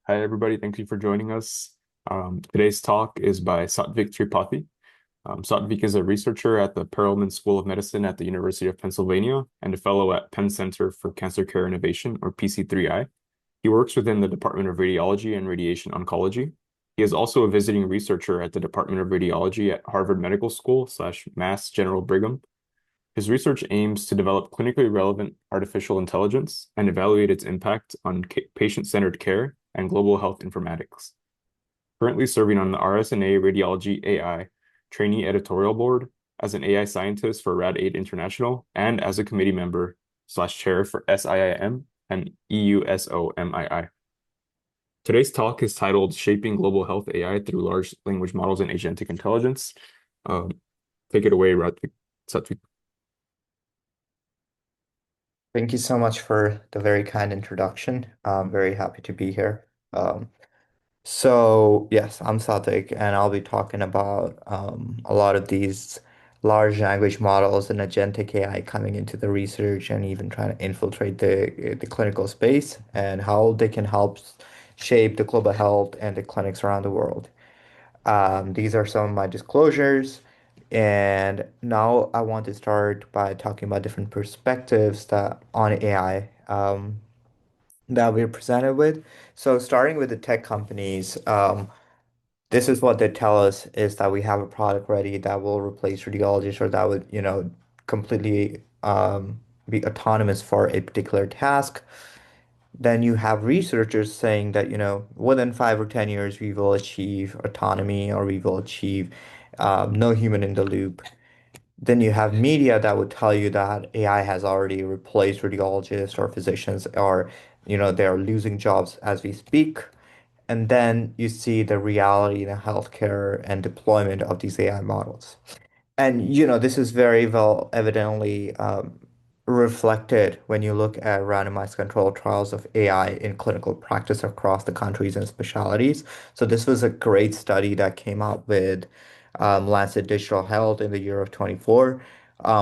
Hi, everybody. Thank you for joining us. Today's talk is by Satvik Tripathi. Satvik is a researcher at the Perelman School of Medicine at the University of Pennsylvania and a fellow at Penn Center for Cancer Care Innovation, or PC3I. He works within the Department of Radiology and Radiation Oncology. He is also a visiting researcher at the Department of Radiology at Harvard Medical School / Mass General Brigham. His research aims to develop clinically relevant artificial intelligence and evaluate its impact on patient-centered care and global health informatics. Currently serving on the RSNA Radiology AI Trainee Editorial Board as an AI scientist for RAD8 International and as a committee member / chair for SIIM and EUSOMII. Today's talk is titled Shaping Global Health AI Through Large Language Models and Agentic Intelligence. Um, Take it away, Satvik. Thank you so much for the very kind introduction. I'm very happy to be here. Yes, I'm Satvik, and I'll be talking about a lot of these large language models and agentic AI coming into the research and even trying to infiltrate the clinical space and how they can help shape the global health and the clinics around the world. These are some of my disclosures. And now I want to start by talking about different perspectives that on AI that we're presented with. So starting with the tech companies, this is what they tell us is that we have a product ready that will replace radiologists or that would, completely be autonomous for a particular task. Then you have researchers saying that, within 5 or 10 years, we will achieve autonomy or we will achieve no human in the loop. Then you have media that would tell you that AI has already replaced radiologists or physicians or, they're losing jobs as we speak. And then you see the reality in the healthcare and deployment of these AI models. And this is very well evidently reflected when you look at randomized controlled trials of AI in clinical practice across the countries and specialties. So this was a great study that came out with Lancet Digital Health in the year of 24,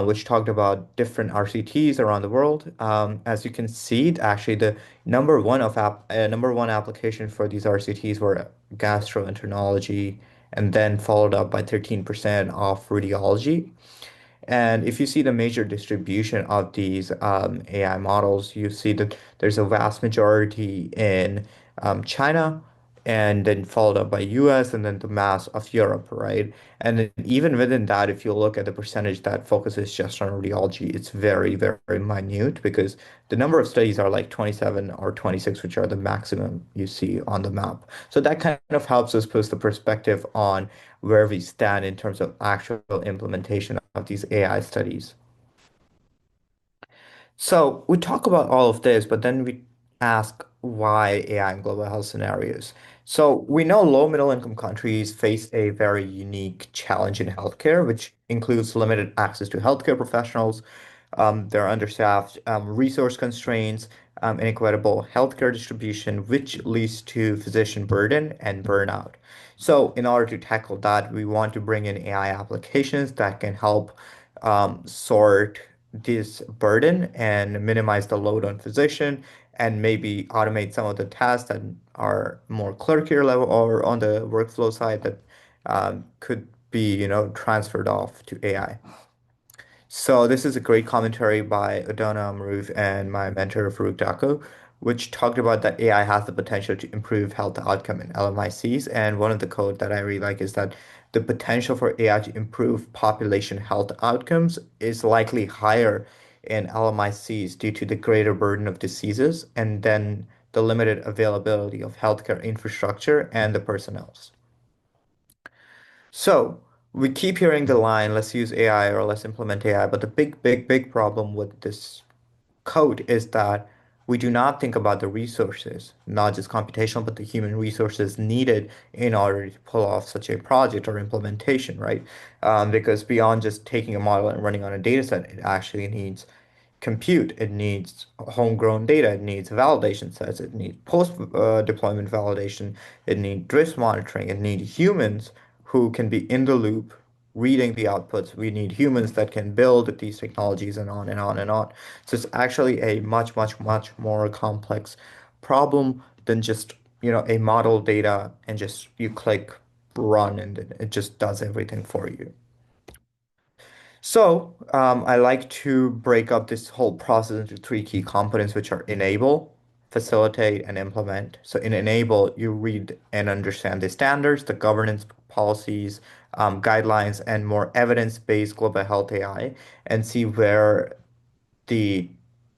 which talked about different RCTs around the world. As you can see, actually the number one application for these RCTs were gastroenterology, and then followed up by 13% of radiology. And if you see the major distribution of these AI models, you see that there's a vast majority in China, and then followed up by US, and then the mass of Europe, right? And then even within that, if you look at the percentage that focuses just on radiology, it's very, very minute because the number of studies are like 27 or 26, which are the maximum you see on the map. So that kind of helps us put the perspective on where we stand in terms of actual implementation of these AI studies. So we talk about all of this, but then we ask why AI in global health scenarios. So we know low middle income countries face a very unique challenge in healthcare, which includes limited access to healthcare professionals. They're understaffed, resource constraints, inequitable healthcare distribution, which leads to physician burden and burnout. So in order to tackle that, we want to bring in AI applications that can help sort this burden and minimize the load on physician and maybe automate some of the tasks that are more clerical level or on the workflow side that could be, transferred off to AI. So this is a great commentary by Adona Maroof and my mentor Farooq Dako, which talked about that AI has the potential to improve health outcome in LMICs. And one of the code that I really like is that the potential for AI to improve population health outcomes is likely higher in LMICs due to the greater burden of diseases and then the limited availability of healthcare infrastructure and the personnel. So we keep hearing the line, let's use AI or let's implement AI. But the big, big, big problem with this code is that we do not think about the resources, not just computational, but the human resources needed in order to pull off such a project or implementation, right? Because beyond just taking a model and running on a data set, it actually needs compute, it needs homegrown data, it needs validation sets, it needs post deployment validation, it needs drift monitoring, it needs humans who can be in the loop reading the outputs. We need humans that can build these technologies and on and on and on. So it's actually a much, much, much more complex problem than just a model data and just you click run and it just does everything for you. So I like to break up this whole process into three key components, which are enable, facilitate, and implement. So in enable, you read and understand the standards, the governance policies, guidelines, and more evidence-based global health AI, and see where the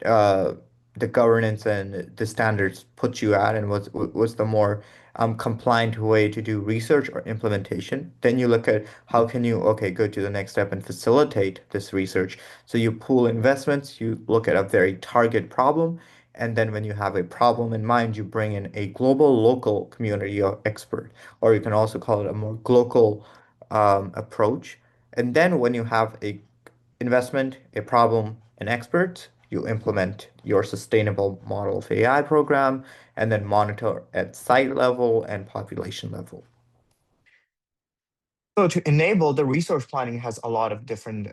uh, the governance and the standards put you at, and what's the more compliant way to do research or implementation. Then you look at how can you, okay, go to the next step and facilitate this research. So you pool investments, you look at a very target problem, and then when you have a problem in mind, you bring in a global local community of expert, or you can also call it a more global approach. And then when you have a investment, a problem, an expert, you implement your sustainable model of AI program and then monitor at site level and population level. So to enable the resource planning has a lot of different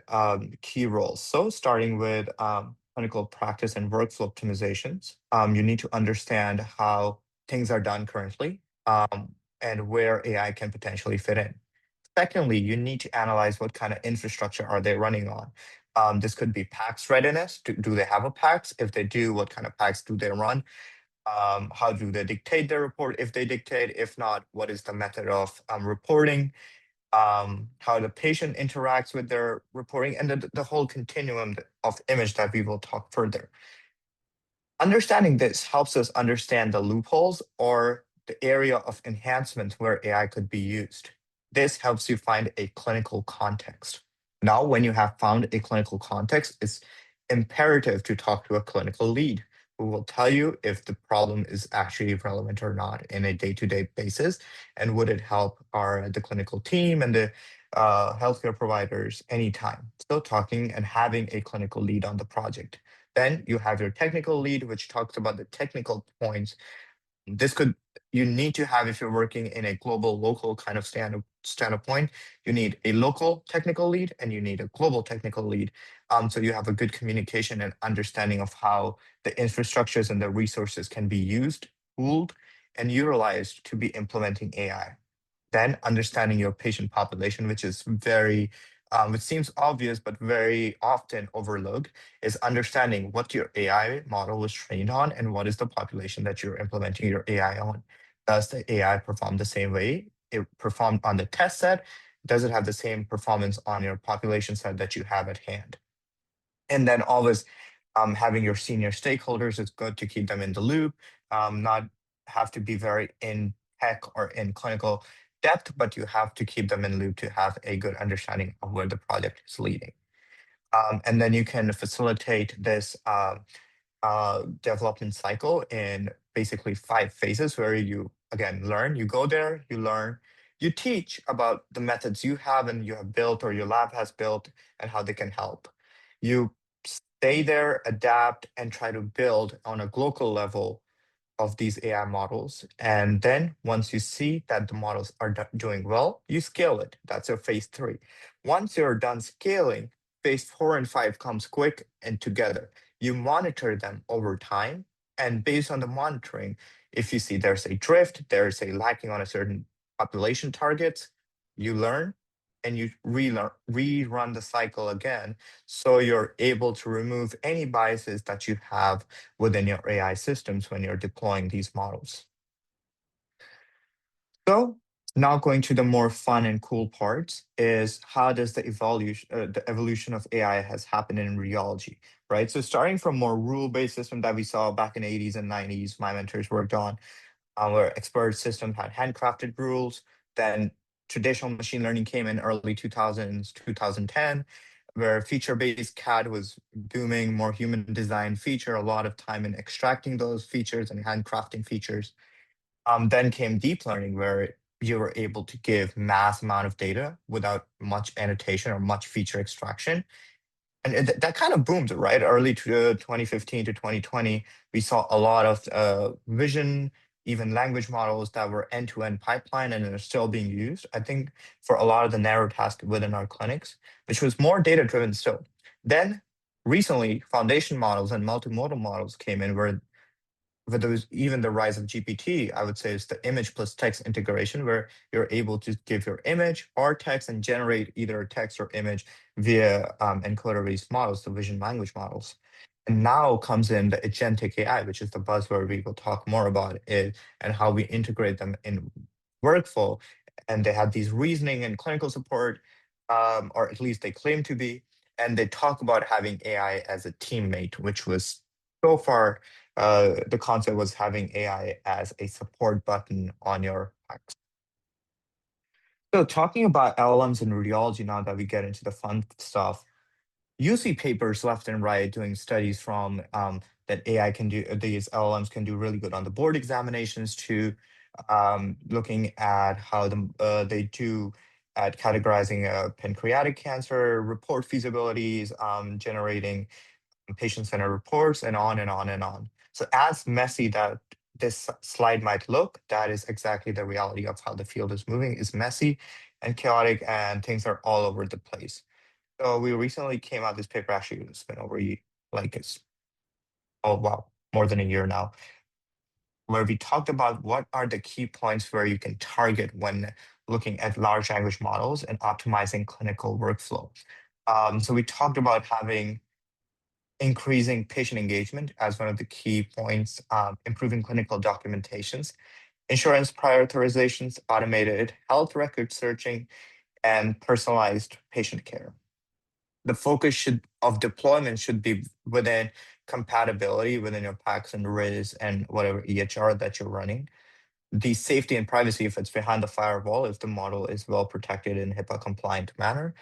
key roles. So starting with clinical practice and workflow optimizations, you need to understand how things are done currently and where AI can potentially fit in. Secondly, you need to analyze what kind of infrastructure are they running on. This could be PACS readiness. Do they have a PACS? If they do, what kind of PACS do they run? How do they dictate their report? If they dictate, if not, what is the method of reporting? How the patient interacts with their reporting, and the whole continuum of image that we will talk further. Understanding this helps us understand the loopholes or the area of enhancement where AI could be used. This helps you find a clinical context. Now, when you have found a clinical context, it's imperative to talk to a clinical lead who will tell you if the problem is actually relevant or not in a day-to-day basis, and would it help the clinical team and the healthcare providers anytime. So talking and having a clinical lead on the project. Then you have your technical lead, which talks about the technical points. This could you need to have if you're working in a global, local kind of standpoint. You need a local technical lead and you need a global technical lead. So you have a good communication and understanding of how the infrastructures and the resources can be used, pooled, and utilized to be implementing AI. Then understanding your patient population, which seems obvious but very often overlooked, is understanding what your AI model was trained on and what is the population that you're implementing your AI on. Does the AI perform the same way it performed on the test set? Does it have the same performance on your population set that you have at hand? And then always having your senior stakeholders, it's good to keep them in the loop, not have to be very in tech or in clinical depth, but you have to keep them in loop to have a good understanding of where the project is leading. And then you can facilitate this development cycle in basically 5 phases where you, again, learn, you go there, you learn, you teach about the methods you have and you have built or your lab has built and how they can help. You stay there, adapt, and try to build on a global level of these AI models. And then once you see that the models are doing well, you scale it. That's your phase three. Once you're done scaling, phase four and five comes quick and together. You monitor them over time. And based on the monitoring, if you see there's a drift, there's a lacking on a certain population targets, you learn and you rerun the cycle again. So you're able to remove any biases that you have within your AI systems when you're deploying these models. So now going to the more fun and cool parts is how does the evolution of AI has happened in rheology, right? So starting from more rule-based system that we saw back in the 80s and 90s, my mentors worked on, where expert systems had handcrafted rules. Then traditional machine learning came in early 2000s, 2010, where feature-based CAD was booming, more human design feature, a lot of time in extracting those features and handcrafting features. Then came deep learning, where you were able to give mass amount of data without much annotation or much feature extraction. And that kind of boomed, right? Early to 2015 to 2020, we saw a lot of vision, even language models that were end-to-end pipeline and are still being used, I think, for a lot of the narrow tasks within our clinics, which was more data-driven still. Then recently, foundation models and multimodal models came in where with those, even the rise of GPT, I would say is the image plus text integration, where you're able to give your image or text and generate either text or image via encoder-based models, the vision language models. And now comes in the agentic AI, which is the buzzword we will talk more about it and how we integrate them in workflow. And they have these reasoning and clinical support, or at least they claim to be. And they talk about having AI as a teammate, which was so far the concept was having AI as a support button on your Mac. So talking about LLMs in radiology, now that we get into the fun stuff, you see papers left and right doing studies from that AI can do, these LLMs can do really good on the board examinations, to looking at how they do at categorizing pancreatic cancer, report feasibilities, generating patient-centered reports, and on and on and on. So as messy that this slide might look, that is exactly the reality of how the field is moving. Is messy and chaotic, and things are all over the place. So we recently came out this paper. Actually, it's been over like it's oh wow, more than a year now, where we talked about what are the key points where you can target when looking at large language models and optimizing clinical workflow. So we talked about having increasing patient engagement as one of the key points, improving clinical documentations, insurance prioritizations, automated health record searching, and personalized patient care. The focus should of deployment should be within compatibility within your PACS and RIS and whatever EHR that you're running. The safety and privacy, if it's behind the firewall, if the model is well protected in HIPAA compliant manner,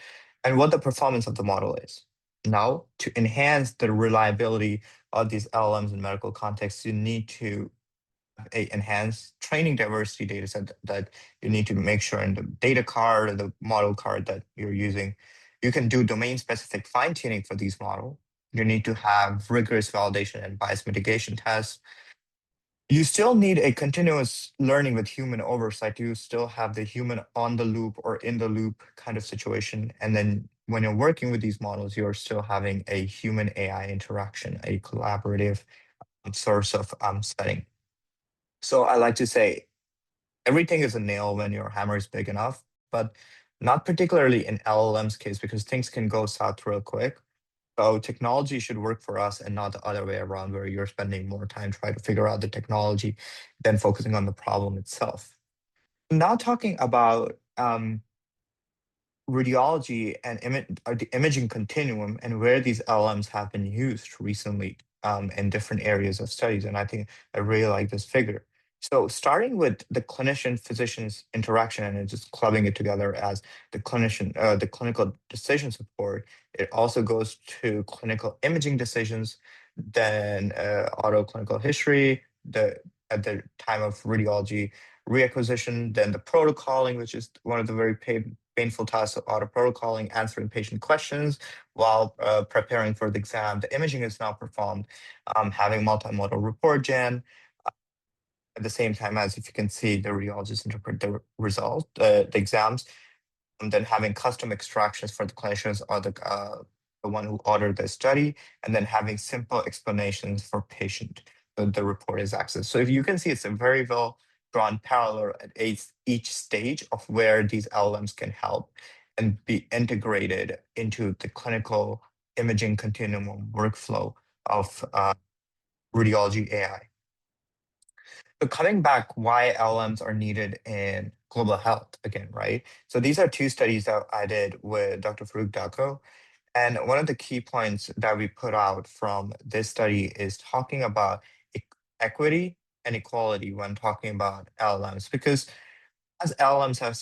and what the performance of the model is. Now, to enhance the reliability of these LLMs in medical contexts, you need to a enhanced training diversity data set that you need to make sure in the data card or the model card that you're using. You can do domain specific fine tuning for these models. You need to have rigorous validation and bias mitigation tests. You still need a continuous learning with human oversight. You still have the human on the loop or in the loop kind of situation. And then when you're working with these models, you're still having a human AI interaction, a collaborative source of setting. So I like to say everything is a nail when your hammer is big enough, but not particularly in LLM's case because things can go south real quick. So technology should work for us and not the other way around, where you're spending more time trying to figure out the technology than focusing on the problem itself. Now talking about radiology and the imaging continuum and where these LMs have been used recently in different areas of studies. And I think I really like this figure. So starting with the clinician physician's interaction and just clubbing it together as the clinical decision support, it also goes to clinical imaging decisions, then auto clinical history, at the time of radiology reacquisition, then the protocoling, which is one of the very painful tasks of auto protocoling, answering patient questions while preparing for the exam. The imaging is now performed, having multimodal report gen. At the same time as, if you can see, the radiologists interpret the result, the exams, and then having custom extractions for the clinicians or the one who ordered the study, and then having simple explanations for patient. So the report is accessed. So if you can see, it's a very well drawn parallel at each stage of where these LLMs can help and be integrated into the clinical imaging continuum workflow of radiology AI. So coming back, why LLMs are needed in global health again, right? So these are two studies that I did with Dr. Farouk Dako. And one of the key points that we put out from this study is talking about equity and equality when talking about LLMs. Because as LLMs have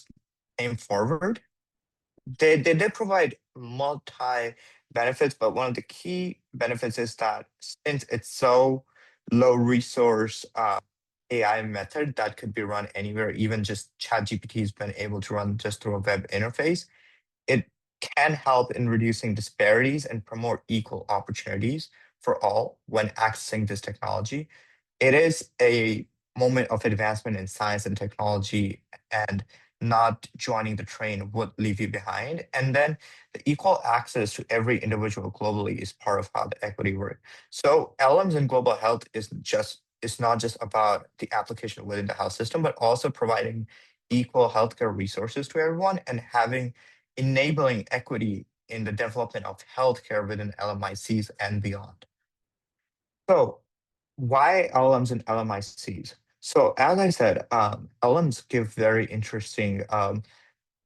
came forward, they did provide multi benefits, but one of the key benefits is that since it's so low resource AI method that could be run anywhere, even just ChatGPT has been able to run just through a web interface, it can help in reducing disparities and promote equal opportunities for all when accessing this technology. It is a moment of advancement in science and technology, and not joining the train would leave you behind. And then the equal access to every individual globally is part of how the equity works. So LMs in global health is just is not just about the application within the health system, but also providing equal healthcare resources to everyone and having enabling equity in the development of healthcare within LMICs and beyond. So, why LLMs and LMICs? So, as I said, LLMs give very interesting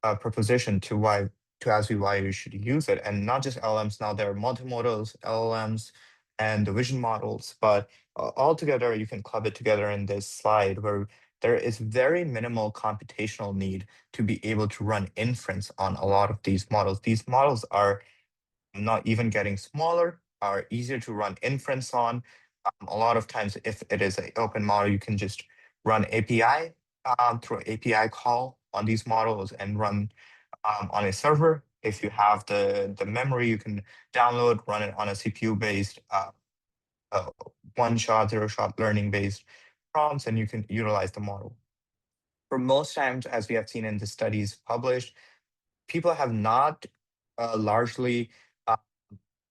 proposition to why to ask you why you should use it, and not just LLMs. Now there are multimodals, LLMs, and the vision models, but all together you can club it together in this slide where there is very minimal computational need to be able to run inference on a lot of these models. These models are not even getting smaller, are easier to run inference on. A lot of times, if it is an open model, you can just run API through API call on these models and run on a server. If you have the memory, you can download, run it on a CPU-based, uh, one-shot, zero-shot learning-based prompts, and you can utilize the model. For most times, as we have seen in the studies published, people have not largely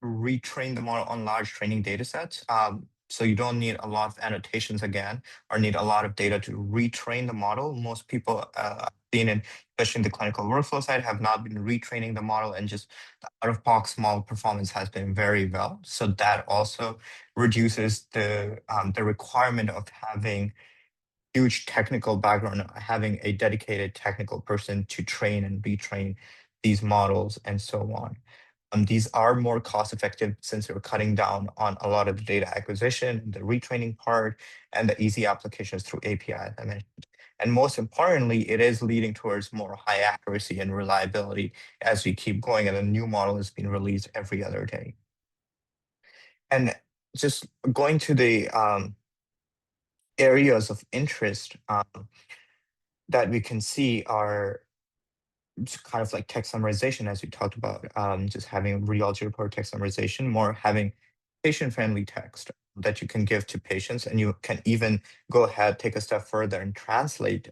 retrain the model on large training data sets. So you don't need a lot of annotations again, or need a lot of data to retrain the model. Most people seen in, especially in the clinical workflow side, have not been retraining the model, and just the out-of-box model performance has been very well. So that also reduces the requirement of having huge technical background, having a dedicated technical person to train and retrain these models and so on. These are more cost effective since you're cutting down on a lot of the data acquisition, the retraining part, and the easy applications through API, I mentioned. And most importantly, it is leading towards more high accuracy and reliability as we keep going, and a new model is being released every other day. And just going to the areas of interest that we can see are just kind of like text summarization, as we talked about, just having radiology report text summarization, more having patient-friendly text that you can give to patients, and you can even go ahead, take a step further, and translate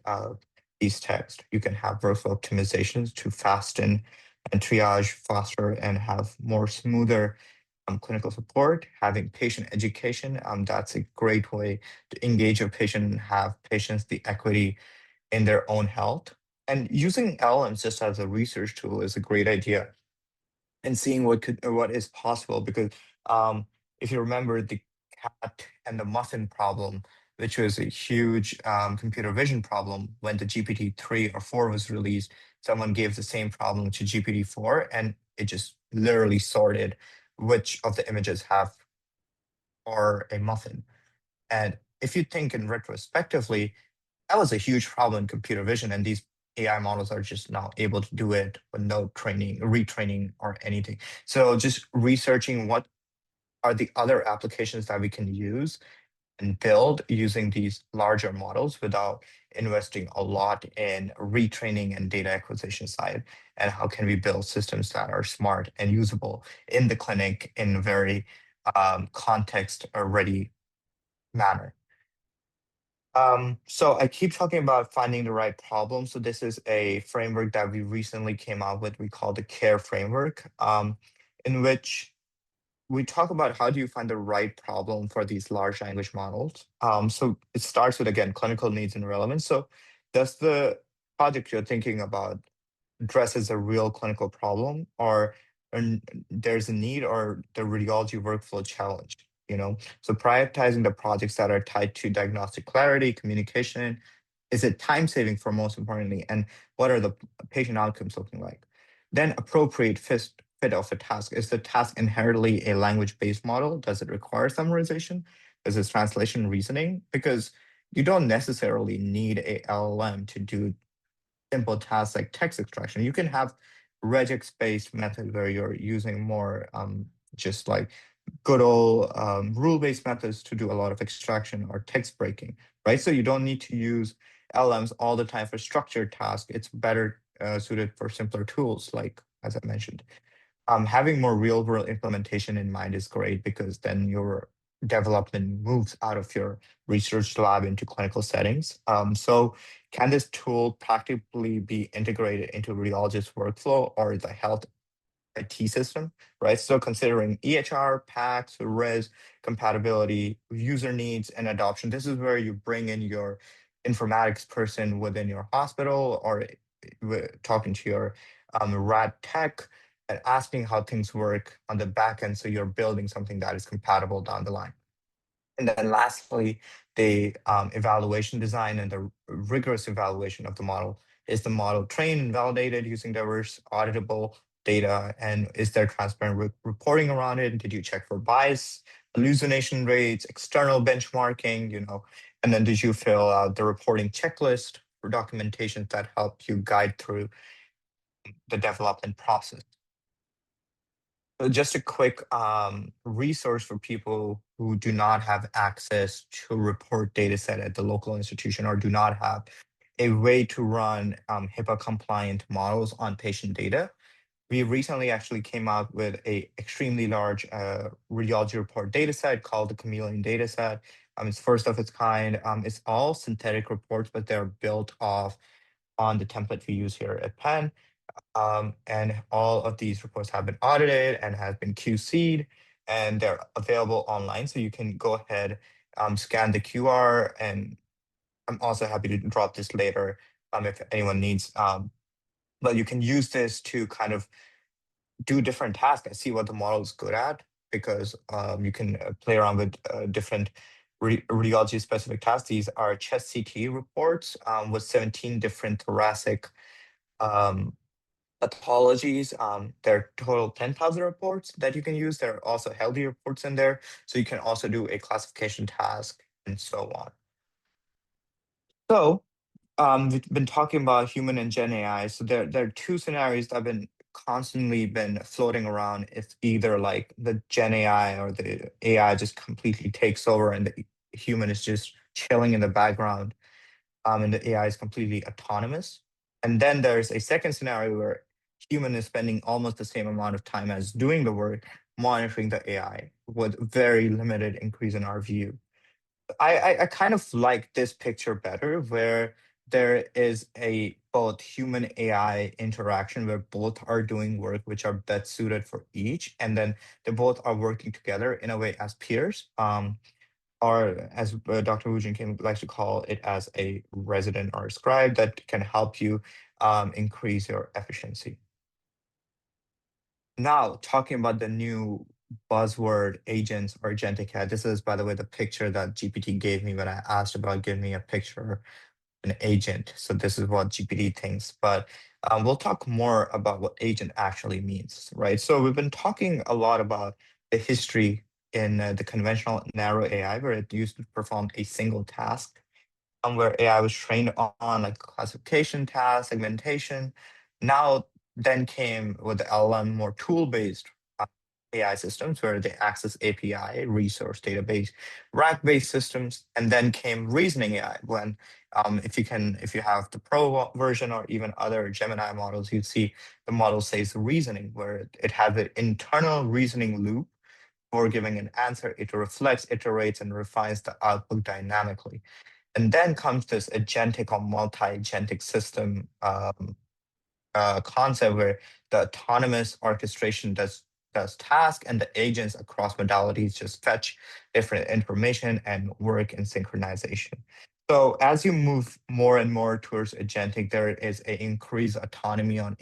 these texts. You can have workflow optimizations to fasten and triage faster and have more smoother clinical support. Having patient education, that's a great way to engage a patient and have patients the equity in their own health. And using LLMs just as a research tool is a great idea, and seeing what is possible, because if you remember the cat and the muffin problem, which was a huge computer vision problem when the GPT-3 or 4 was released, someone gave the same problem to GPT-4, and it just literally sorted which of the images have are a muffin. And if you think in retrospectively, that was a huge problem in computer vision, and these AI models are just now able to do it with no training, retraining, or anything. So just researching what are the other applications that we can use and build using these larger models without investing a lot in retraining and data acquisition side, and how can we build systems that are smart and usable in the clinic in a very context ready manner. So I keep talking about finding the right problem. So this is a framework that we recently came out with. We call the CARE framework, in which we talk about how do you find the right problem for these large language models. So it starts with, again, clinical needs and relevance. So does the project you're thinking about addresses a real clinical problem, or there's a need or the radiology workflow challenge, so prioritizing the projects that are tied to diagnostic clarity, communication. Is it time saving, for most importantly, and what are the patient outcomes looking like? Then appropriate fit of a task. Is the task inherently a language based model? Does it require summarization? Is it translation reasoning? Because you don't necessarily need a LLM to do simple tasks like text extraction. You can have regex-based method where you're using more just like good old rule-based methods to do a lot of extraction or text breaking, right? So you don't need to use LMs all the time for structured tasks. It's better suited for simpler tools, like as I mentioned. Having more real world implementation in mind is great, because then your development moves out of your research lab into clinical settings. So can this tool practically be integrated into radiologist workflow or the health IT system, right? So considering EHR, PACS, RES, compatibility, user needs, and adoption. This is where you bring in your informatics person within your hospital or talking to your rad tech and asking how things work on the back end. So you're building something that is compatible down the line. And then lastly, the evaluation design and the rigorous evaluation of the model. Is the model trained and validated using diverse auditable data? And is there transparent reporting around it? Did you check for bias, hallucination rates, external benchmarking, and then did you fill out the reporting checklist for documentation that help you guide through the development process? Just a quick resource for people who do not have access to report data set at the local institution or do not have a way to run HIPAA compliant models on patient data. We recently actually came out with a extremely large radiology report data set called the Chameleon data set. It's first of its kind. It's all synthetic reports, but they're built off on the template we use here at Penn. And all of these reports have been audited and have been QC'd, and they're available online. So you can go ahead, scan the QR, and I'm also happy to drop this later if anyone needs. But you can use this to kind of do different tasks and see what the model is good at, because you can play around with different radiology specific tasks. These are chest CT reports with 17 different thoracic um, pathologies. There are total 10,000 reports that you can use. There are also healthy reports in there. So you can also do a classification task and so on. So we've been talking about human and Gen AI. So there are two scenarios that have been constantly been floating around. If either like the Gen AI or the AI just completely takes over and the human is just chilling in the background, and the AI is completely autonomous. And then there's a second scenario where human is spending almost the same amount of time as doing the work, monitoring the AI with very limited increase in our view. I kind of like this picture better, where there is a both human AI interaction where both are doing work which are best suited for each, and then they both are working together in a way as peers. Or as Dr. Wu Kim likes to call it, as a resident or a scribe that can help you increase your efficiency. Now, talking about the new buzzword agents or agentic AI. This is, by the way, the picture that GPT gave me when I asked about giving me a picture an agent. So this is what GPT thinks. But we'll talk more about what agent actually means, right? So we've been talking a lot about the history in the conventional narrow AI, where it used to perform a single task, where AI was trained on like classification tasks, segmentation. Now, then came with the LLM more tool-based AI systems where they access API, resource database, rack-based systems, and then came reasoning AI. When if you have the pro version or even other Gemini models, you see the model says reasoning, where it has an internal reasoning loop for giving an answer. It reflects, iterates, and refines the output dynamically. And then comes this agentic or multi-agentic system concept where the autonomous orchestration does task, and the agents across modalities just fetch different information and work in synchronization. So as you move more and more towards agentic, there is an increased autonomy on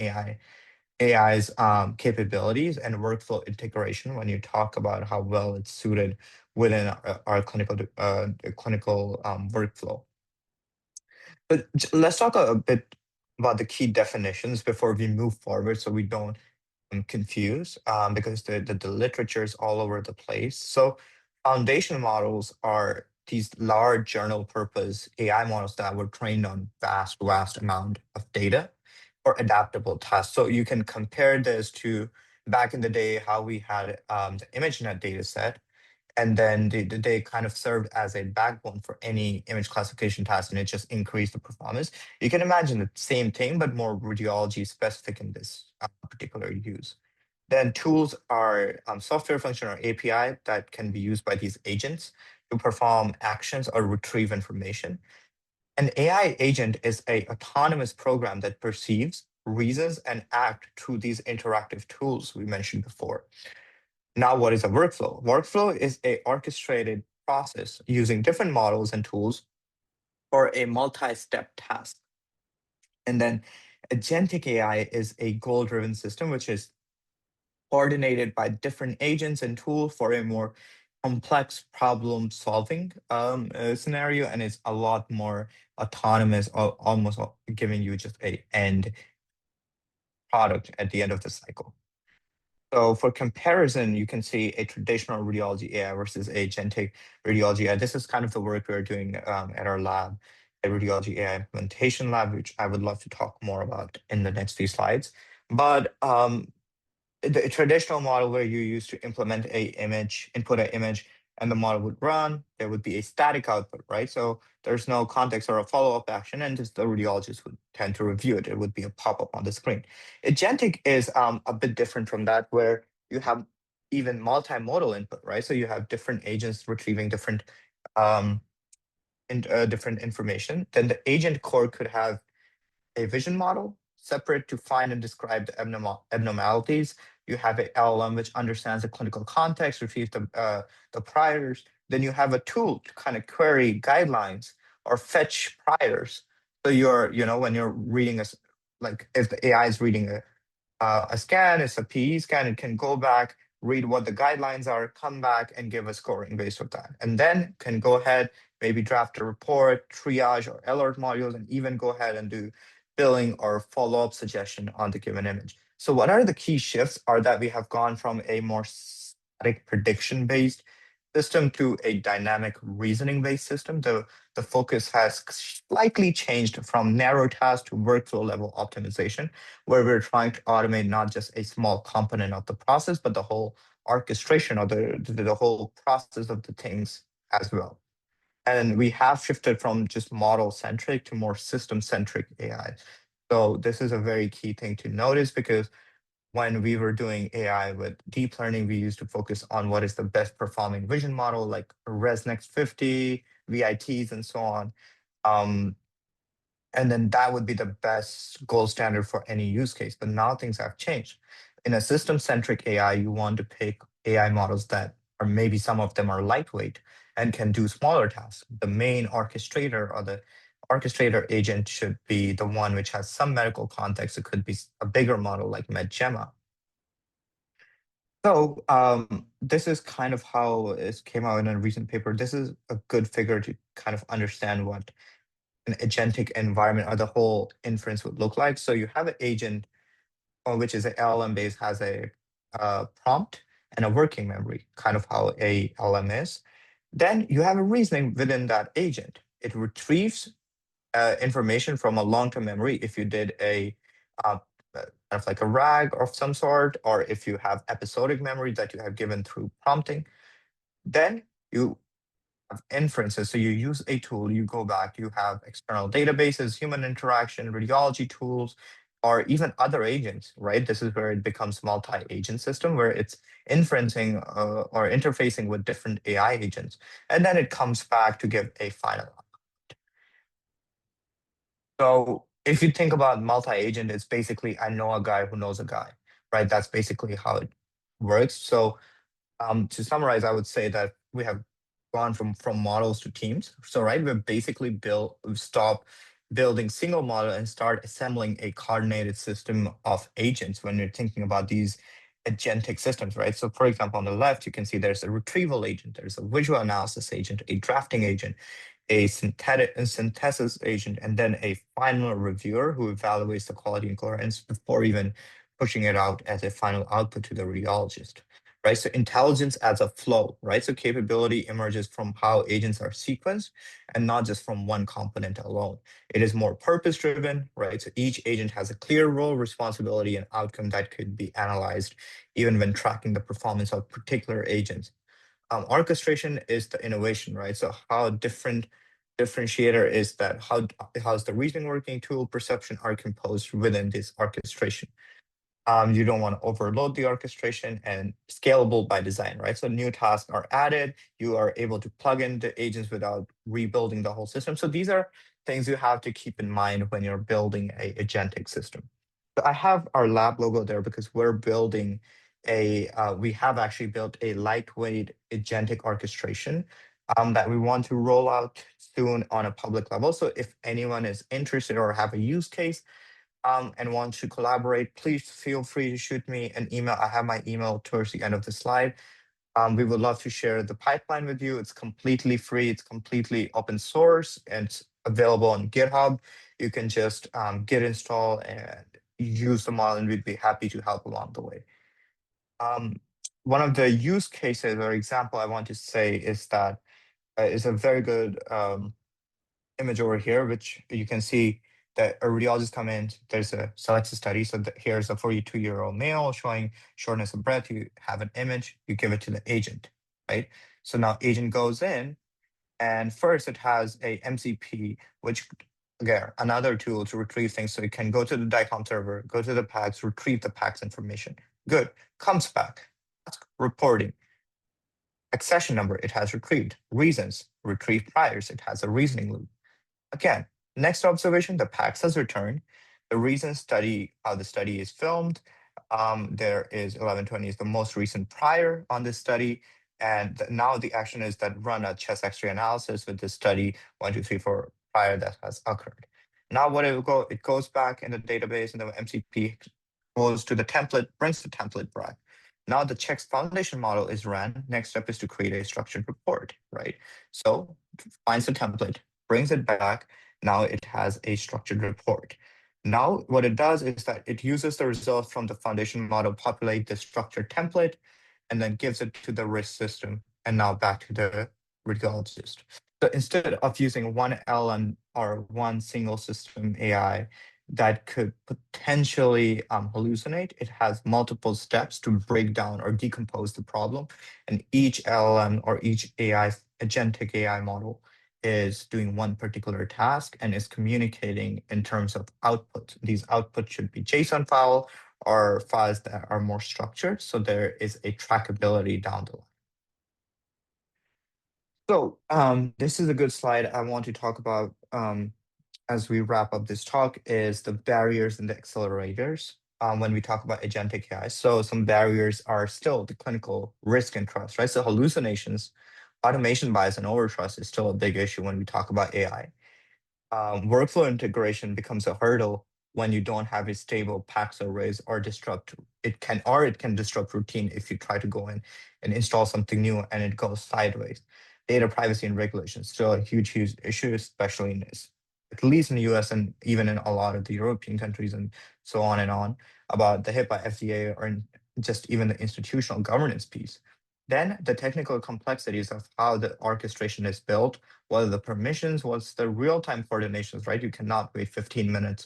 AI's capabilities and workflow integration when you talk about how well it's suited within our clinical workflow. But let's talk a bit about the key definitions before we move forward so we don't confuse, because the literature is all over the place. So foundation models are these large journal purpose AI models that were trained on vast amount of data for adaptable tasks. So you can compare this to back in the day how we had the ImageNet data set, and then they kind of served as a backbone for any image classification task, and it just increased the performance. You can imagine the same thing, but more radiology specific in this particular use. Then tools are software function or API that can be used by these agents to perform actions or retrieve information. An AI agent is a autonomous program that perceives, reasons and act through these interactive tools we mentioned before. Now, what is a workflow? Workflow is a orchestrated process using different models and tools for a multi-step task. And then agentic AI is a goal-driven system, which is coordinated by different agents and tools for a more complex problem solving scenario, and it's a lot more autonomous, almost giving you just a end product at the end of the cycle. So for comparison, you can see a traditional radiology AI versus agentic radiology AI. This is kind of the work we're doing at our lab, a radiology AI implementation lab, which I would love to talk more about in the next few slides. But the traditional model where you used to implement a image, input an image, and the model would run, there would be a static output, right? So there's no context or a follow-up action, and just the radiologist would tend to review it. It would be a pop-up on the screen. Agentic is a bit different from that, where you have even multimodal input, right? So you have different agents retrieving um, different information. Then the agent core could have a vision model separate to find and describe the abnormalities. You have a LLM which understands the clinical context, retrieves the priors. Then you have a tool to kind of query guidelines or fetch priors. So when you're reading like if the AI is reading a scan, it's a PE scan. It can go back, read what the guidelines are, come back and give a scoring based on that. And then can go ahead, maybe draft a report, triage or alert modules, and even go ahead and do billing or follow-up suggestion on the given image. So what are the key shifts are that we have gone from a more static prediction-based system to a dynamic reasoning-based system. The focus has slightly changed from narrow task to workflow level optimization, where we're trying to automate not just a small component of the process, but the whole orchestration or the whole process of the things as well. And we have shifted from just model centric to more system centric AI. So this is a very key thing to notice, because when we were doing AI with deep learning, we used to focus on what is the best performing vision model, like ResNext 50, VITs, and so on. Um, and then that would be the best gold standard for any use case. But now things have changed. In a system-centric AI, you want to pick AI models that, or maybe some of them are lightweight and can do smaller tasks. The main orchestrator or the orchestrator agent should be the one which has some medical context. It could be a bigger model like MedGemma. So this is kind of how it came out in a recent paper. This is a good figure to kind of understand what an agentic environment or the whole inference would look like. So you have an agent, which is an LLM base, has a prompt and a working memory, kind of how a LM is. Then you have a reasoning within that agent. It retrieves information from a long-term memory if you did a kind of like a RAG of some sort, or if you have episodic memory that you have given through prompting. Then you have inferences. So you use a tool, you go back, you have external databases, human interaction, radiology tools, or even other agents, right? This is where it becomes multi-agent system, where it's inferencing or interfacing with different AI agents. And then it comes back to give a final. So if you think about multi-agent, it's basically I know a guy who knows a guy, right? That's basically how it works. So to summarize, I would say that we have gone from models to teams. So right, we've basically stop building single model and start assembling a coordinated system of agents when you're thinking about these agentic systems, right? So for example, on the left, you can see there's a retrieval agent, there's a visual analysis agent, a drafting agent, a synthesis agent, and then a final reviewer who evaluates the quality and coherence before even pushing it out as a final output to the radiologist, right? So intelligence as a flow, right? So capability emerges from how agents are sequenced and not just from one component alone. It is more purpose driven, right? So each agent has a clear role, responsibility, and outcome that could be analyzed even when tracking the performance of particular agents. Orchestration is the innovation, right? So how differentiator is that how's the reasoning working, tool perception are composed within this orchestration. You don't want to overload the orchestration, and scalable by design, right? So new tasks are added. You are able to plug in the agents without rebuilding the whole system. So these are things you have to keep in mind when you're building a agentic system. I have our lab logo there because we're building we have actually built a lightweight agentic orchestration that we want to roll out soon on a public level. So if anyone is interested or have a use case and want to collaborate, please feel free to shoot me an email. I have my email towards the end of the slide. We would love to share the pipeline with you. It's completely free. It's completely open source, and it's available on GitHub. You can just git install and use the model, and we'd be happy to help along the way. Um, One of the use cases or example I want to say is that is a very good image over here, which you can see that a radiologist come in, there's a selects a study. So here's a 42-year-old male showing shortness of breath. You have an image, you give it to the agent, right? So now agent goes in, and first it has a MCP, which again, another tool to retrieve things. So it can go to the DICOM server, go to the PACS, retrieve the PACS information. Good, comes back, reporting. Accession number, it has retrieved. Reasons, retrieve priors, it has a reasoning loop. Again, next observation, the PACS has returned. The recent study, how the study is filmed, there is 1120 is the most recent prior on this study. And now the action is that run a chest X-ray analysis with this study 1, 2, 3, 4 prior that has occurred. Now what it will go, it goes back in the database and the MCP goes to the template, brings the template back. Now the checks foundation model is ran. Next step is to create a structured report, right? So finds the template, brings it back. Now it has a structured report. Now what it does is that it uses the results from the foundation model, populate the structured template, and then gives it to the risk system, and now back to the radiologist. So instead of using one LM or one single system AI that could potentially hallucinate, it has multiple steps to break down or decompose the problem. And each LM or each AI, agentic AI model is doing one particular task and is communicating in terms of output. These outputs should be JSON file or files that are more structured, so there is a trackability down the line. So this is a good slide I want to talk about as we wrap up this talk is the barriers and the accelerators when we talk about agentic AI. So some barriers are still the clinical risk and trust, right? So hallucinations, automation bias, and overtrust is still a big issue when we talk about AI. Workflow integration becomes a hurdle when you don't have a stable PACS arrays or it can disrupt routine if you try to go in and install something new and it goes sideways. Data privacy and regulation still a huge issue, especially in this, at least in the US and even in a lot of the European countries and so on and on, about the HIPAA, FDA, or just even the institutional governance piece. Then the technical complexities of how the orchestration is built, what are the permissions, what's the real-time coordinations, right? You cannot wait 15 minutes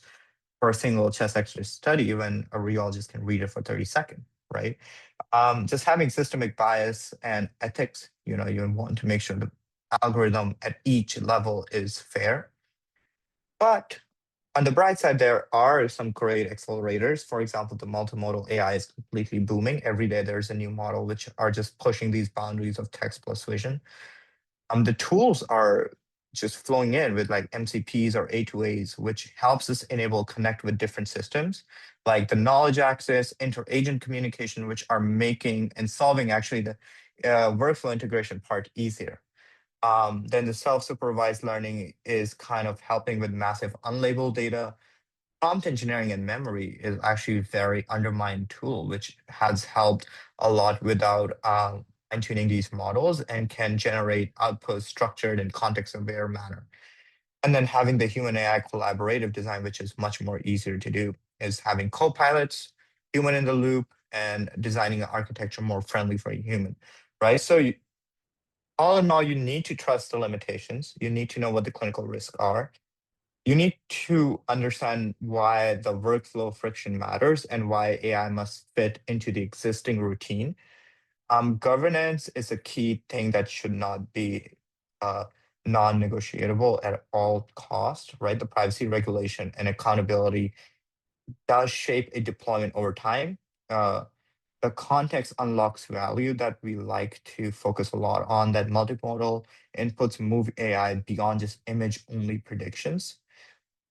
for a single chest X-ray study when a radiologist can read it for 30 seconds, right? Just having systemic bias and ethics, you want to make sure the algorithm at each level is fair. But on the bright side, there are some great accelerators. For example, the multimodal AI is completely booming. Every day there's a new model which are just pushing these boundaries of text plus vision. The tools are just flowing in with like MCPs or A2As, which helps us enable connect with different systems, like the knowledge access, inter-agent communication, which are making and solving actually the workflow integration part easier. Then the self-supervised learning is kind of helping with massive unlabeled data. Prompt engineering and memory is actually a very undermined tool, which has helped a lot without fine-tuning these models and can generate outputs structured in context-aware manner. And then having the human AI collaborative design, which is much more easier to do, is having co-pilots, human in the loop, and designing an architecture more friendly for a human, right? So all in all, you need to trust the limitations. You need to know what the clinical risks are. You need to understand why the workflow friction matters and why AI must fit into the existing routine. Governance is a key thing that should not be uh, non-negotiable at all costs, right? The privacy regulation and accountability does shape a deployment over time. Uh, the context unlocks value that we like to focus a lot on, that multimodal inputs move AI beyond just image-only predictions.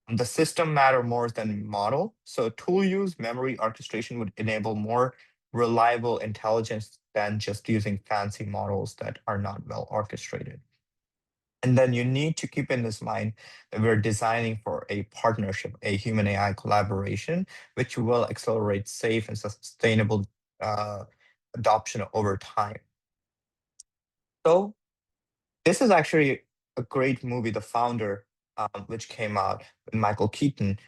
The system matter more than model. So tool use, memory orchestration would enable more reliable intelligence than just using fancy models that are not well orchestrated. And then you need to keep in this mind that we're designing for a partnership, a human AI collaboration, which will accelerate safe and sustainable uh, adoption over time. So this is actually a great movie, The Founder, which came out with Michael Keaton.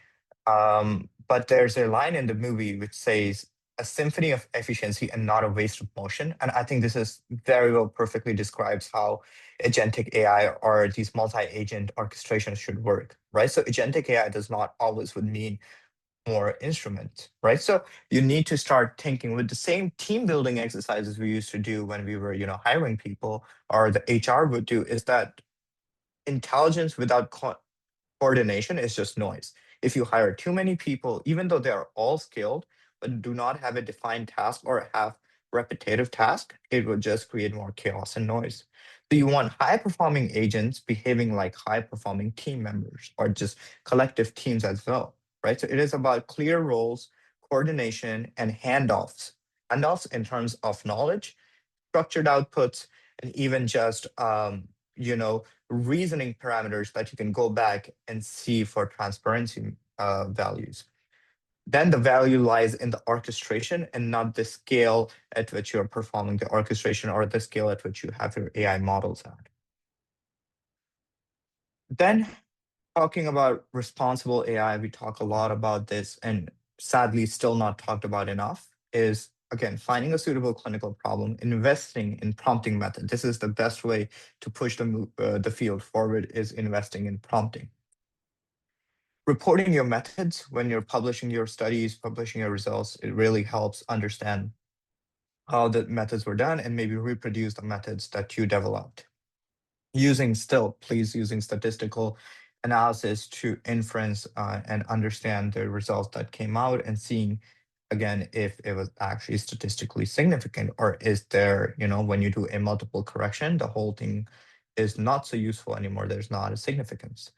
But there's a line in the movie which says, a symphony of efficiency and not a waste of motion. And I think this is very well perfectly describes how agentic AI or these multi-agent orchestrations should work, right? So agentic AI does not always would mean more instruments, right? So you need to start thinking with the same team building exercises we used to do when we were, hiring people or the HR would do, is that intelligence without coordination is just noise. If you hire too many people, even though they are all skilled, but do not have a defined task or have repetitive task, it will just create more chaos and noise. So you want high performing agents behaving like high performing team members or just collective teams as well, right? So it is about clear roles, coordination, and handoffs. Handoffs in terms of knowledge, structured outputs, and even just reasoning parameters that you can go back and see for transparency values. Then the value lies in the orchestration and not the scale at which you're performing the orchestration or the scale at which you have your AI models at. Then talking about responsible AI, we talk a lot about this and sadly still not talked about enough, is again finding a suitable clinical problem, investing in prompting method. This is the best way to push the field forward, is investing in prompting. Reporting your methods when you're publishing your studies, publishing your results, it really helps understand how the methods were done and maybe reproduce the methods that you developed. Please using statistical analysis to inference and understand the results that came out and seeing again if it was actually statistically significant, or is there, when you do a multiple correction, the whole thing is not so useful anymore. There's not a significance.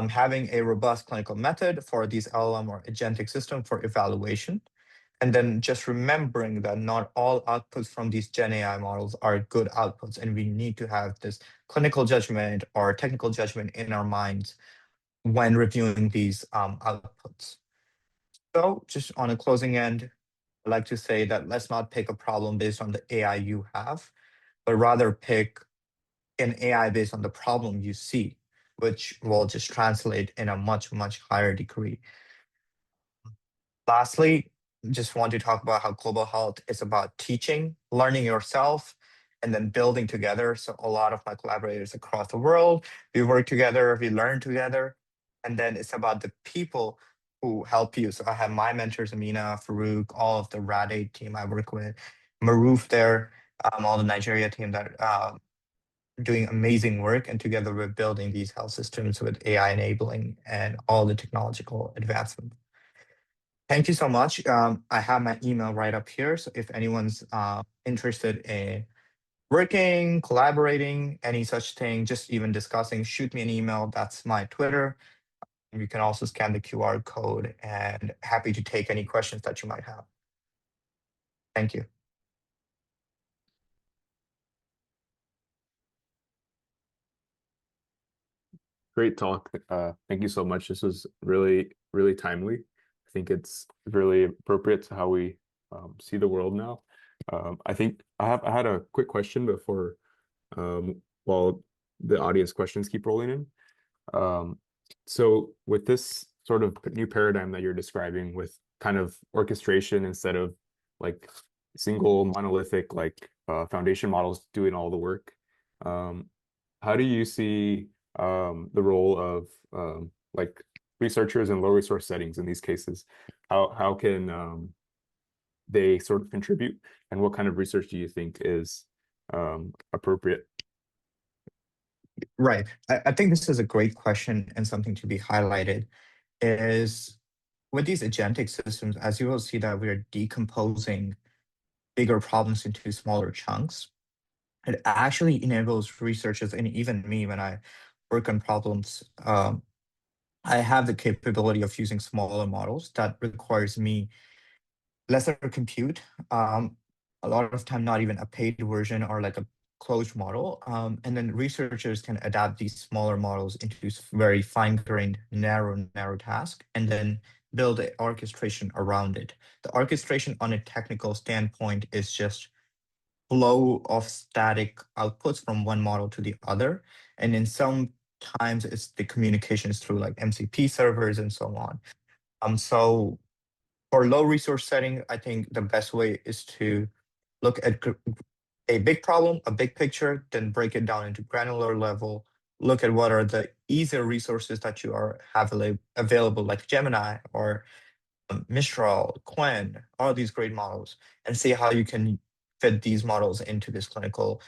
Having a robust clinical method for these LLM or agentic system for evaluation. And then just remembering that not all outputs from these Gen AI models are good outputs, and we need to have this clinical judgment or technical judgment in our minds when reviewing these outputs. So, just on a closing end, I'd like to say that let's not pick a problem based on the AI you have, but rather pick an AI based on the problem you see, which will just translate in a much, much higher degree. Lastly, just want to talk about how global health is about teaching, learning yourself, and then building together. So a lot of my collaborators across the world, we work together, we learn together, and then it's about the people who help you. So I have my mentors, Amina, Farouk, all of the RAD8 team I work with, Maruf there, all the Nigeria team that doing amazing work, and together we're building these health systems with AI enabling and all the technological advancements. Thank you so much. I have my email right up here. So if anyone's interested in working, collaborating, any such thing, just even discussing, shoot me an email. That's my Twitter. You can also scan the QR code, and happy to take any questions that you might have. Thank you. Great talk. Thank you so much. This was really, really timely. I think it's really appropriate to how we see the world now. I think I had a quick question before while the audience questions keep rolling in. So with this sort of new paradigm that you're describing with kind of orchestration instead of like single monolithic like foundation models doing all the work, um, how do you see the role of like researchers in low resource settings in these cases? How can they sort of contribute, and what kind of research do you think is appropriate? Right. I think this is a great question and something to be highlighted is with these agentic systems, as you will see that we are decomposing bigger problems into smaller chunks. It actually enables researchers and even me when I work on problems I have the capability of using smaller models that requires me lesser compute. Um, a lot of time, not even a paid version or like a closed model. And then researchers can adapt these smaller models into very fine-grained, narrow task, and then build an orchestration around it. The orchestration on a technical standpoint is just flow of static outputs from one model to the other. And in some times, it's the communications through like MCP servers and so on. So for low resource setting, I think the best way is to look at a big problem, a big picture, then break it down into granular level. Look at what are the easier resources that you are have available, like Gemini or Mistral, Quen, all these great models, and see how you can fit these models into this clinical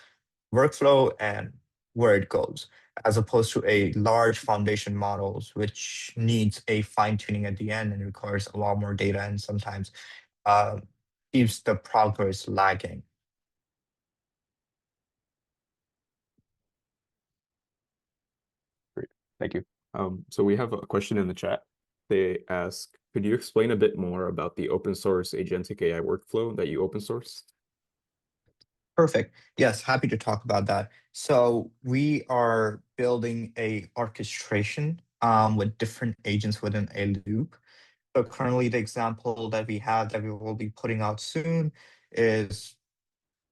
workflow and where it goes, as opposed to a large foundation models, which needs a fine tuning at the end and requires a lot more data and sometimes uh, keeps the progress lagging. Great. Thank you. So we have a question in the chat. They ask, could you explain a bit more about the open source agentic AI workflow that you open sourced? Perfect. Yes, happy to talk about that. So we are building a orchestration with different agents within a loop. So currently, the example that we have that we will be putting out soon is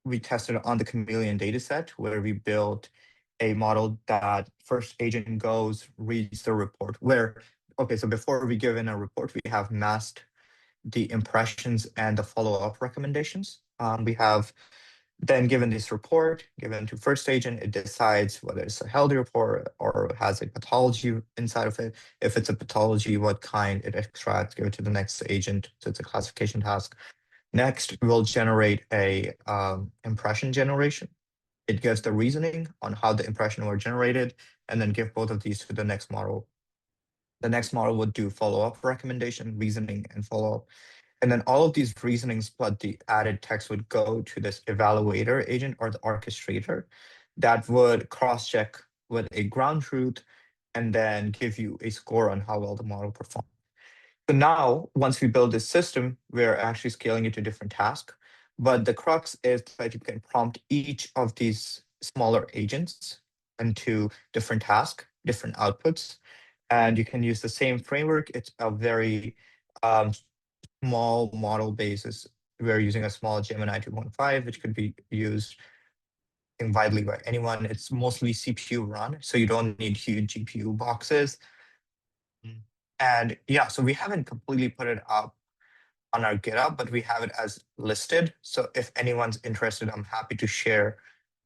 we tested on the Chameleon dataset where we built a model that first agent goes, reads the report. Okay, so before we give in a report, we have masked the impressions and the follow-up recommendations. We have then given this report, given to first agent, it decides whether it's a healthy report or has a pathology inside of it. If it's a pathology, what kind it extracts, give it to the next agent. So it's a classification task. Next, we'll generate a impression generation. It gives the reasoning on how the impression were generated, and then give both of these to the next model. The next model would do follow-up recommendation, reasoning, and follow-up. And then all of these reasonings plus the added text would go to this evaluator agent or the orchestrator that would cross-check with a ground truth and then give you a score on how well the model performed. So now, once we build this system, we're actually scaling it to different tasks. But the crux is that you can prompt each of these smaller agents into different tasks, different outputs, and you can use the same framework. It's a very um, small model basis. We're using a small Gemini 2.5, which could be used widely by anyone. It's mostly CPU run, so you don't need huge GPU boxes. Mm. And yeah, so we haven't completely put it up on our GitHub, but we have it as listed. So if anyone's interested, I'm happy to share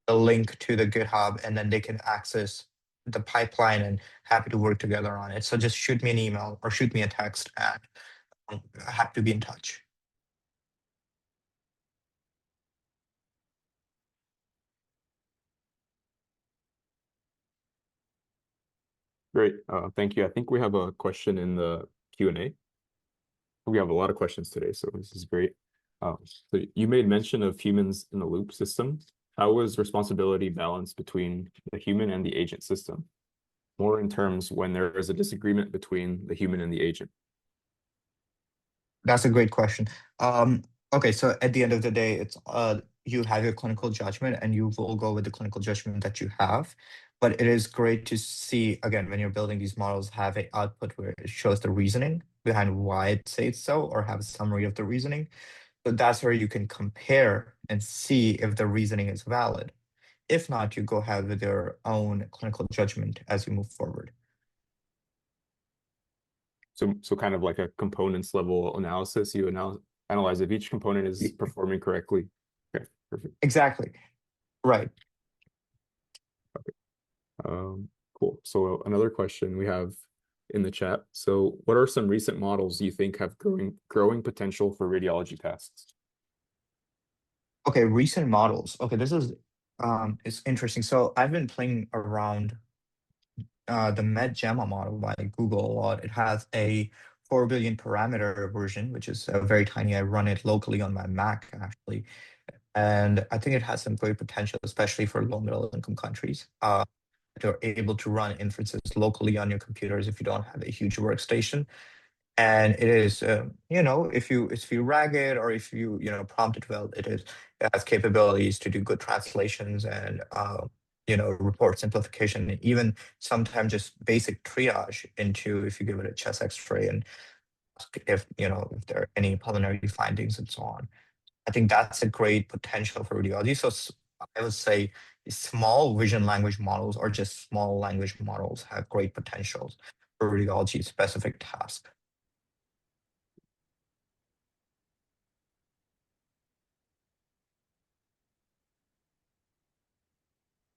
the link to the GitHub and then they can access the pipeline and happy to work together on it. So just shoot me an email or shoot me a text and I'm happy to be in touch. Great. Thank you. I think we have a question in the Q&A. We have a lot of questions today, so this is great. So you made mention of humans in the loop system. How is responsibility balanced between the human and the agent system? More in terms when there is a disagreement between the human and the agent. That's a great question. Okay, so at the end of the day, it's you have your clinical judgment and you will go with the clinical judgment that you have. But it is great to see, again, when you're building these models, have a output where it shows the reasoning behind why it says so, or have a summary of the reasoning. So that's where you can compare and see if the reasoning is valid. If not, you go ahead with your own clinical judgment as you move forward. So kind of like a components level analysis. You analyze if each component is Y- performing correctly. Okay, perfect. Exactly. Right. Cool. So another question we have in the chat. So what are some recent models you think have growing potential for radiology tasks? Okay, recent models. Okay, this is interesting. So I've been playing around the MedGemma model by Google a lot. It has a 4 billion parameter version, which is very tiny. I run it locally on my Mac actually, and I think it has some great potential, especially for low middle income countries. They're able to run inferences locally on your computers if you don't have a huge workstation. And it is, if you rag it or if you prompt it well, it has capabilities to do good translations and report simplification, and even sometimes just basic triage into if you give it a chest X-ray and ask if there are any pulmonary findings and so on. I think that's a great potential for radiology. So I would say small vision language models or just small language models have great potentials for radiology specific tasks.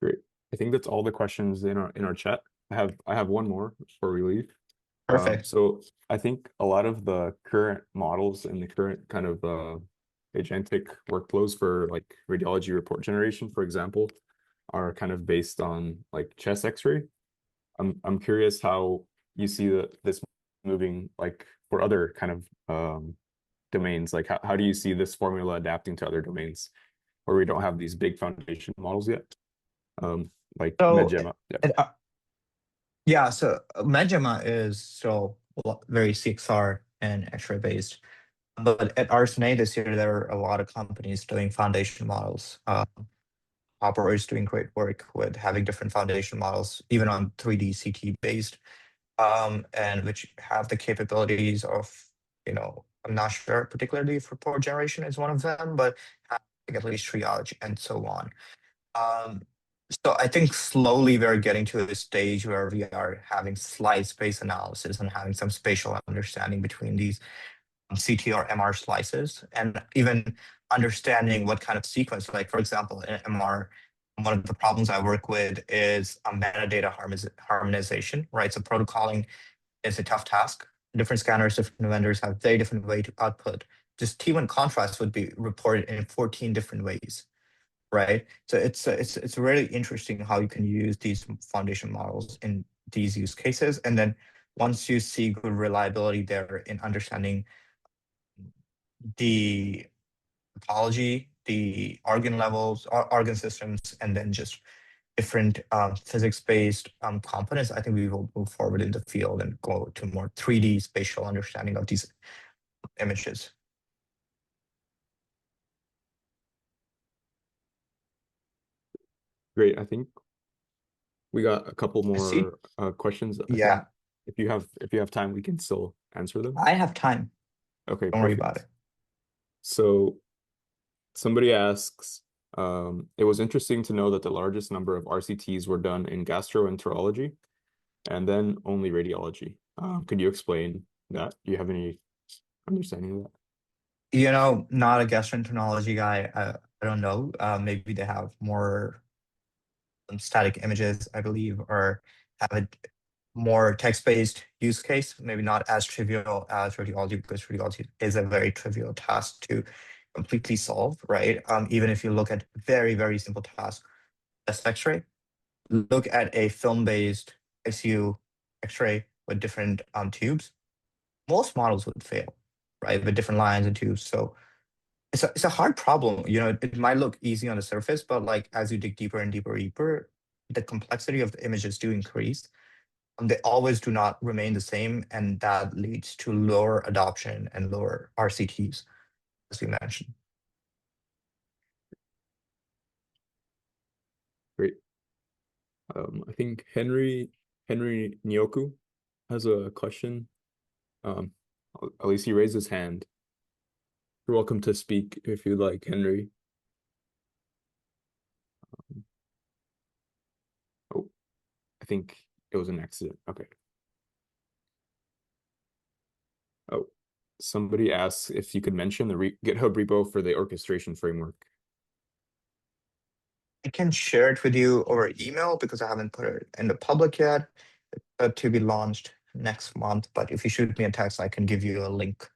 Great. I think that's all the questions in our chat. I have one more before we leave. Perfect. So I think a lot of the current models and the current kind of agentic workflows for like radiology report generation, for example, are kind of based on like chest X-ray. I'm curious how you see this moving like for other kind of domains. Like how do you see this formula adapting to other domains where we don't have these big foundation models yet? Like So, MedGemma. Yeah. yeah, so MedGemma is still very CXR and X-ray based. But at RSNA this year, there are a lot of companies doing foundation models. Hopper is doing great work with having different foundation models, even on 3D CT based, and which have the capabilities of, I'm not sure particularly if report generation is one of them, but having at least triage and so on. Um, so I think slowly we're getting to a stage where we are having slice-based analysis and having some spatial understanding between these CT or MR slices, and even understanding what kind of sequence. Like for example, in MR, one of the problems I work with is metadata harmonization, right? So protocoling is a tough task. Different scanners, different vendors have very different way to output. Just T1 contrast would be reported in 14 different ways, right? So it's really interesting how you can use these foundation models in these use cases. And then once you see good reliability there in understanding the pathology, the organ levels, organ systems, and then just different physics-based components, I think we will move forward in the field and go to more 3D spatial understanding of these images. Great. I think we got a couple I see. more questions. I think Yeah, if you have time, we can still answer them. I have time. Okay, Don't worry about perfect. it. So somebody asks, it was interesting to know that the largest number of RCTs were done in gastroenterology and then only radiology. Could you explain that? Do you have any understanding of that? Not a gastroenterology guy. I don't know. Maybe they have more static images, I believe, or have a more text-based use case. Maybe not as trivial as radiology, because radiology is a very trivial task to completely solve, right? Even if you look at very, very simple tasks, chest X-ray, look at a film-based ICU X-ray with different tubes, most models would fail, right? With different lines and tubes. So it's a hard problem. It might look easy on the surface, but like as you dig deeper and deeper, deeper, the complexity of the images do increase. They always do not remain the same, and that leads to lower adoption and lower RCTs, as we mentioned. Great. I think Henry Nyoku has a question. Um, at least he raised his hand. You're welcome to speak if you'd like, Henry. Oh, I think it was an accident. Okay. Oh, somebody asks if you could mention the re GitHub repo for the orchestration framework. I can share it with you over email because I haven't put it in the public yet, to be launched next month. But if you shoot me a text, I can give you a link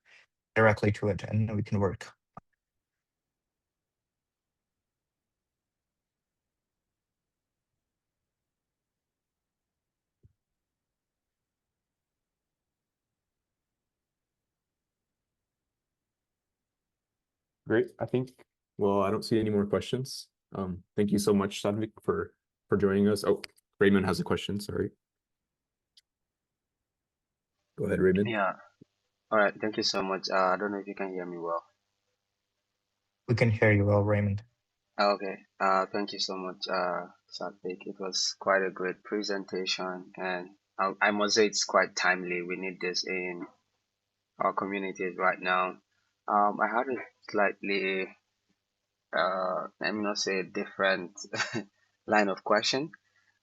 directly to it and we can work. Great. Well, I don't see any more questions. Thank you so much, Satvik, for joining us. Oh, Raymond has a question, sorry. Go ahead, Raymond. Yeah. All right. Thank you so much. I don't know if you can hear me well. We can hear you well, Raymond. Okay. Thank you so much, Satvik. It was quite a great presentation, and I must say it's quite timely. We need this in our communities right now. I had a slightly, let me not say different line of question.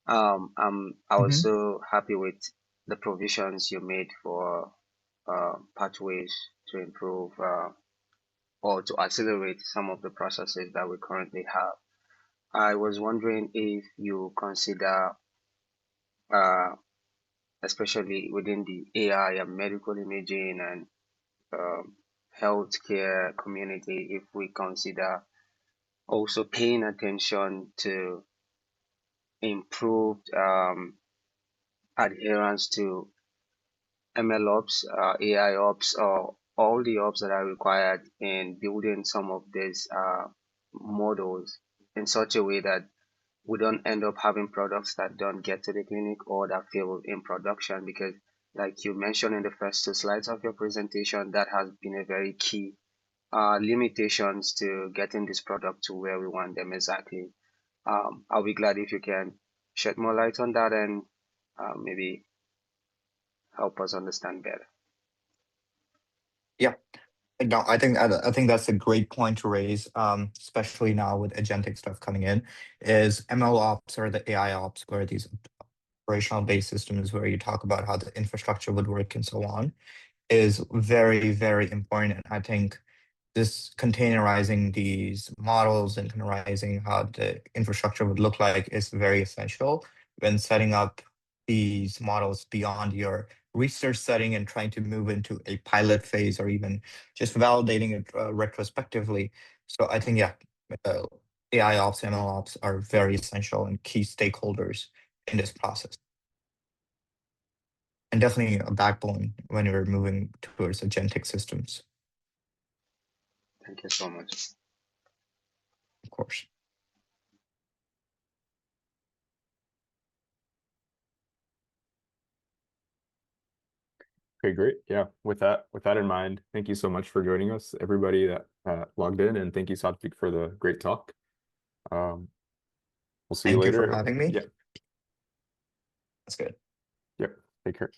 I'm Hmm. also happy with the provisions you made for pathways to improve or to accelerate some of the processes that we currently have. I was wondering if you consider, uh, especially within the AI and medical imaging and um, healthcare community, if we consider also paying attention to improved adherence to ML ops, AI ops, or all the ops that are required in building some of these models in such a way that we don't end up having products that don't get to the clinic or that fail in production because like you mentioned in the first two slides of your presentation, that has been a very key limitations to getting this product to where we want them exactly. I'll be glad if you can shed more light on that and maybe help us understand better. Yeah. No, I think that's a great point to raise, especially now with agentic stuff coming in, is ML ops or the AI ops, where these operational based systems where you talk about how the infrastructure would work and so on, is very, very important. And I think this containerizing these models and containerizing how the infrastructure would look like is very essential when setting up these models beyond your research setting and trying to move into a pilot phase or even just validating it retrospectively. So I think, yeah, uh, AI ops, ML ops are very essential and key stakeholders in this process. And definitely a backbone when you're moving towards agentic systems, Thank you so much. of course. Okay, great. Yeah, with that in mind, thank you so much for joining us, everybody that logged in, and thank you, Satvik, for the great talk. Um, we'll see you Thank you for later. having me. Yeah, That's good. yep. Take care.